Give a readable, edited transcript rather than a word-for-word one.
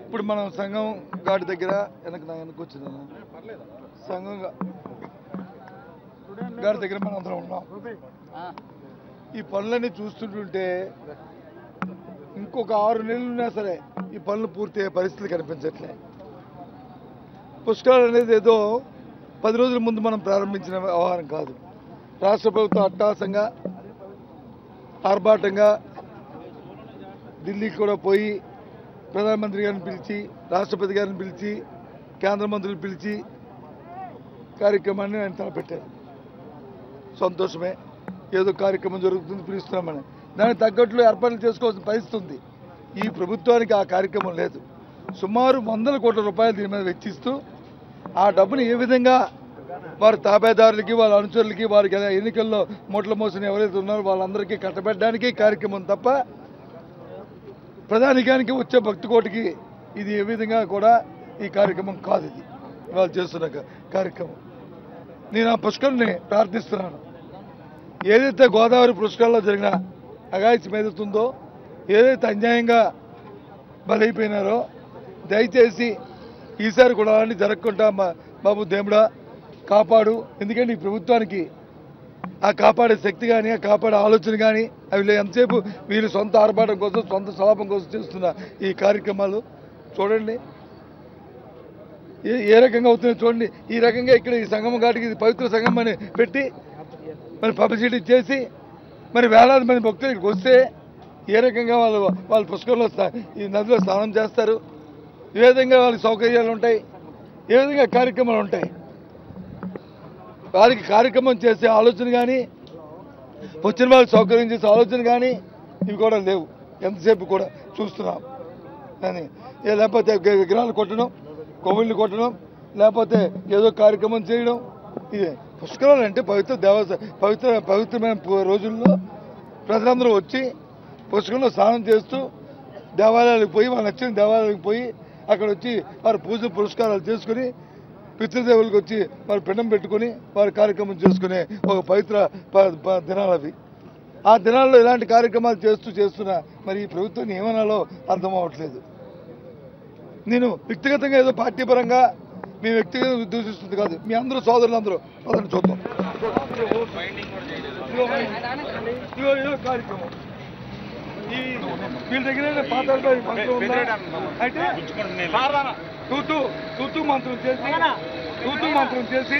ఇప్పుడు మనం సంఘం ఘాటు దగ్గర వెనక్కి వచ్చింది సంఘం ఘాటు దగ్గర మనం అందరం ఉన్నాం. ఈ పనులన్నీ చూస్తుంటుంటే ఇంకొక 6 నెలలు ఉన్నా సరే ఈ పనులు పూర్తయ్యే పరిస్థితులు కనిపించట్లే. పుష్కరాలు అనేది ఏదో 10 రోజుల ముందు మనం ప్రారంభించిన వ్యవహారం కాదు. రాష్ట్ర ప్రభుత్వం అట్టహాసంగా ఆర్భాటంగా ఢిల్లీకి కూడా పోయి ప్రధానమంత్రి గారిని పిలిచి, రాష్ట్రపతి గారిని పిలిచి, కేంద్ర మంత్రులు పిలిచి కార్యక్రమాన్ని ఆయన తలపెట్టారు. సంతోషమే, ఏదో కార్యక్రమం జరుగుతుంది, పిలుస్తున్నామని. దానికి తగ్గట్లు ఏర్పాట్లు చేసుకోవాల్సిన పరిస్థితి ఉంది. ఈ ప్రభుత్వానికి ఆ కార్యక్రమం లేదు. సుమారు 100 కోట్ల రూపాయలు దీని మీద వెచ్చిస్తూ ఆ డబ్బుని ఏ విధంగా వారి తాబేదారులకి, వాళ్ళ అనుచరులకి, వారికి ఎన్నికల్లో మూటల మోసిన ఎవరైతే ఉన్నారో వాళ్ళందరికీ కట్టబెట్టడానికి కార్యక్రమం తప్ప ప్రధానికానికి వచ్చే భక్తి కోటికి ఇది ఏ విధంగా కూడా ఈ కార్యక్రమం కాదు. ఇది వాళ్ళు చేస్తున్న కార్యక్రమం. నేను ఆ పుష్కరుని ప్రార్థిస్తున్నాను. ఏదైతే గోదావరి పుష్కరాల్లో జరిగిన అఘాయిత్యం ఏదైతుందో, ఏదైతే అన్యాయంగా బలైపోయినారో, దయచేసి ఈసారి కూడా అలాంటి జరగకుండా బాబు దేవుడా కాపాడు. ఎందుకంటే ఈ ప్రభుత్వానికి ఆ కాపాడే శక్తి కానీ, ఆ కాపాడే ఆలోచన కానీ అవి ఎంతసేపు వీళ్ళు సొంత ఆర్భాటం కోసం, సొంత స్వలాభం కోసం చేస్తున్న ఈ కార్యక్రమాలు చూడండి ఏ రకంగా అవుతుందో చూడండి. ఈ రకంగా ఇక్కడ ఈ సంగమం ఘాటికి ఇది పవిత్ర సంగమం అని పెట్టి మరి పబ్లిసిటీ చేసి మరి వేలాది మంది భక్తులు ఇక్కడికి వస్తే ఏ రకంగా వాళ్ళు పుష్కరంలో ఈ నదిలో స్నానం చేస్తారు, ఏ విధంగా వాళ్ళకి సౌకర్యాలు ఉంటాయి, ఏ విధంగా కార్యక్రమాలు ఉంటాయి. వారికి కార్యక్రమం చేసే ఆలోచన కానీ, వచ్చిన వాళ్ళకి సౌకర్యం చేసే ఆలోచన కానీ ఇవి కూడా లేవు. ఎంతసేపు కూడా చూస్తున్నాం. కానీ లేకపోతే విగ్రహాలు కొట్టడం, కొవ్వుళ్ళు కొట్టడం, లేకపోతే ఏదో కార్యక్రమం చేయడం. ఇది పుష్కరాలు అంటే పవిత్రమైన రోజుల్లో ప్రజలందరూ వచ్చి పుష్కరంలో స్నానం చేస్తూ దేవాలయాలకు పోయి, వాళ్ళకి నచ్చిన దేవాలయాలకు పోయి అక్కడ వచ్చి వారి పూజలు పురస్కారాలు చేసుకుని పితృదేవులకు వచ్చి వారు పిండం పెట్టుకుని వారి కార్యక్రమం చేసుకునే ఒక పవిత్ర దినాలు అవి. ఆ దినాల్లో ఇలాంటి కార్యక్రమాలు చేస్తున్న మరి ఈ ప్రభుత్వం ఏమనాలో అర్థం అవ్వట్లేదు. నేను వ్యక్తిగతంగా ఏదో పార్టీ పరంగా మీ వ్యక్తిగతంగా దూషిస్తుంది కాదు. మీ అందరూ సోదరులందరూ అతను చూద్దాం. ఏదో కార్యక్రమం ఈ వీళ్ళ దగ్గర పాతాళ అయితే తూతూ మంత్రం చేసి